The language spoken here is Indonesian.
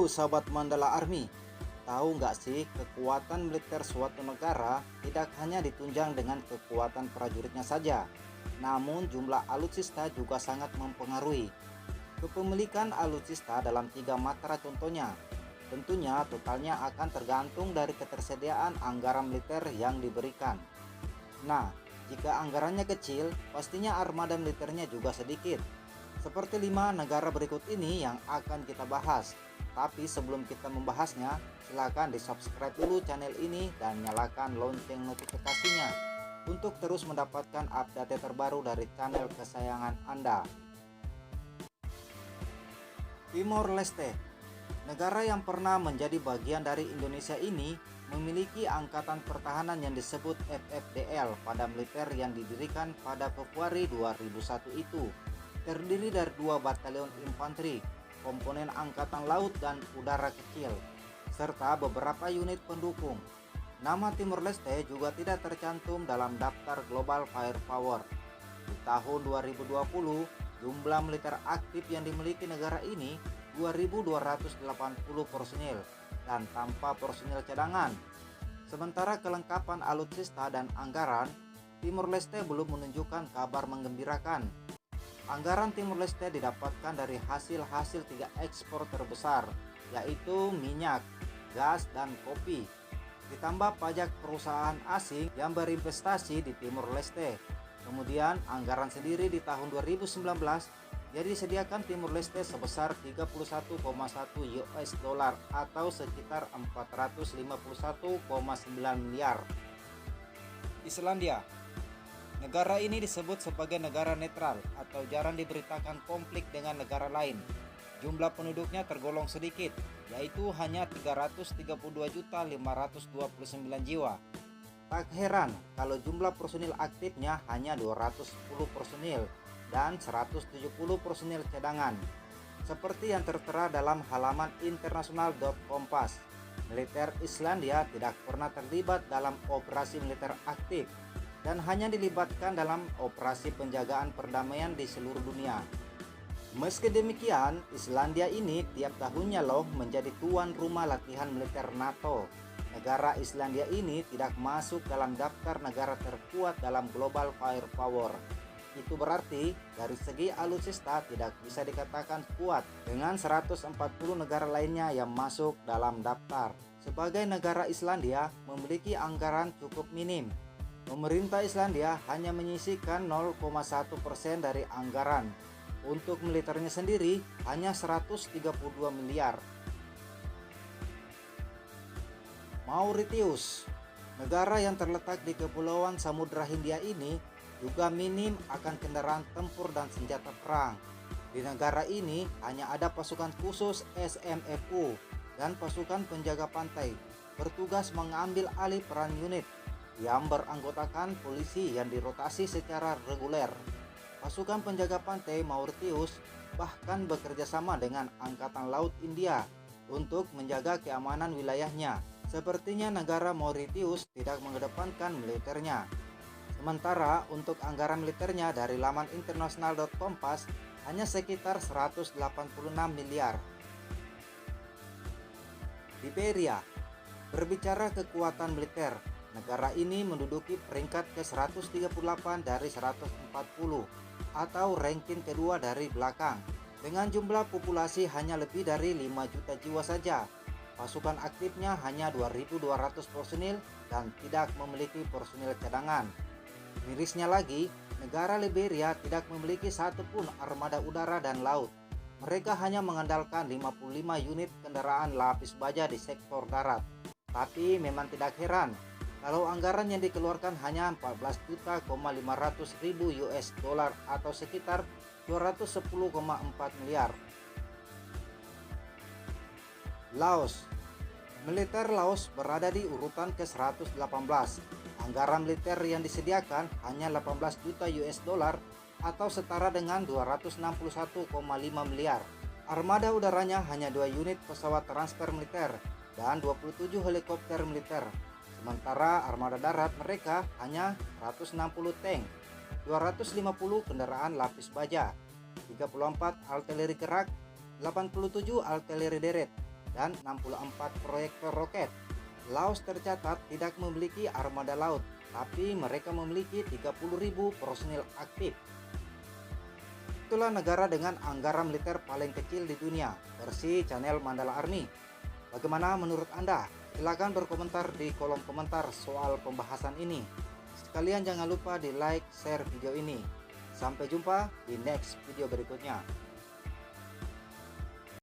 sahabat Mandala Army, tahu nggak sih kekuatan militer suatu negara tidak hanya ditunjang dengan kekuatan prajuritnya saja, namun jumlah alutsista juga sangat mempengaruhi. Kepemilikan alutsista dalam tiga matra contohnya, tentunya totalnya akan tergantung dari ketersediaan anggaran militer yang diberikan. Nah, jika anggarannya kecil, pastinya armada militernya juga sedikit. Seperti 5 negara berikut ini yang akan kita bahas. Tapi sebelum kita membahasnya, silakan di-subscribe dulu channel ini dan nyalakan lonceng notifikasinya untuk terus mendapatkan update terbaru dari channel kesayangan Anda. Timor Leste, negara yang pernah menjadi bagian dari Indonesia ini, memiliki angkatan pertahanan yang disebut FFDL pada militer yang didirikan pada Februari 2001 itu. Terdiri dari 2 batalion infanteri, komponen angkatan laut dan udara kecil, serta beberapa unit pendukung. Nama Timor Leste juga tidak tercantum dalam daftar Global Firepower. Di tahun 2020, jumlah militer aktif yang dimiliki negara ini 2.280 personil dan tanpa personil cadangan. Sementara kelengkapan alutsista dan anggaran, Timor Leste belum menunjukkan kabar menggembirakan. Anggaran Timor Leste didapatkan dari hasil-hasil 3 ekspor terbesar, yaitu minyak, gas, dan kopi. Ditambah pajak perusahaan asing yang berinvestasi di Timor Leste. Kemudian anggaran sendiri di tahun 2019 jadi disediakan Timor Leste sebesar 31,1 US dollar atau sekitar 451,9 miliar. Islandia, negara ini disebut sebagai negara netral atau jarang diberitakan konflik dengan negara lain. Jumlah penduduknya tergolong sedikit, yaitu hanya 332.529 jiwa. Tak heran kalau jumlah personil aktifnya hanya 210 personil dan 170 personil cadangan. Seperti yang tertera dalam halaman internasional.kompas, militer Islandia tidak pernah terlibat dalam operasi militer aktif dan hanya dilibatkan dalam operasi penjagaan perdamaian di seluruh dunia. Meski demikian, Islandia ini tiap tahunnya loh menjadi tuan rumah latihan militer NATO. Negara Islandia ini tidak masuk dalam daftar negara terkuat dalam Global Firepower. Itu berarti dari segi alutsista tidak bisa dikatakan kuat dengan 140 negara lainnya yang masuk dalam daftar. Sebagai negara, Islandia memiliki anggaran cukup minim. Pemerintah Islandia hanya menyisihkan 0,1% dari anggaran. Untuk militernya sendiri hanya 132 miliar. Mauritius, negara yang terletak di Kepulauan Samudra Hindia ini juga minim akan kendaraan tempur dan senjata perang. Di negara ini hanya ada pasukan khusus SMFU dan pasukan penjaga pantai bertugas mengambil alih peran unit yang beranggotakan polisi yang dirotasi secara reguler. Pasukan penjaga pantai Mauritius bahkan bekerja sama dengan Angkatan Laut India untuk menjaga keamanan wilayahnya. Sepertinya negara Mauritius tidak mengedepankan militernya. Sementara untuk anggaran militernya dari laman internasional.kompas hanya sekitar 186 miliar. Liberia, berbicara kekuatan militer, negara ini menduduki peringkat ke-138 dari 140 atau ranking kedua dari belakang. Dengan jumlah populasi hanya lebih dari 5 juta jiwa saja. Pasukan aktifnya hanya 2.200 personil dan tidak memiliki personil cadangan. Mirisnya lagi, negara Liberia tidak memiliki satupun armada udara dan laut. Mereka hanya mengandalkan 55 unit kendaraan lapis baja di sektor darat. Tapi memang tidak heran kalau anggaran yang dikeluarkan hanya 14.500.000 US dollar atau sekitar 210,4 miliar. Laos, militer Laos berada di urutan ke-118. Anggaran militer yang disediakan hanya 18 juta US dollar atau setara dengan 261,5 miliar. Armada udaranya hanya 2 unit pesawat transfer militer dan 27 helikopter militer. Sementara armada darat mereka hanya 160 tank, 250 kendaraan lapis baja, 34 artileri gerak, 87 artileri deret, dan 64 proyektor roket. Laos tercatat tidak memiliki armada laut, tapi mereka memiliki 30.000 personil aktif. Itulah negara dengan anggaran militer paling kecil di dunia, versi channel Mandala Army. Bagaimana menurut Anda? Silahkan berkomentar di kolom komentar soal pembahasan ini. Sekalian jangan lupa di like, share video ini. Sampai jumpa di next video berikutnya.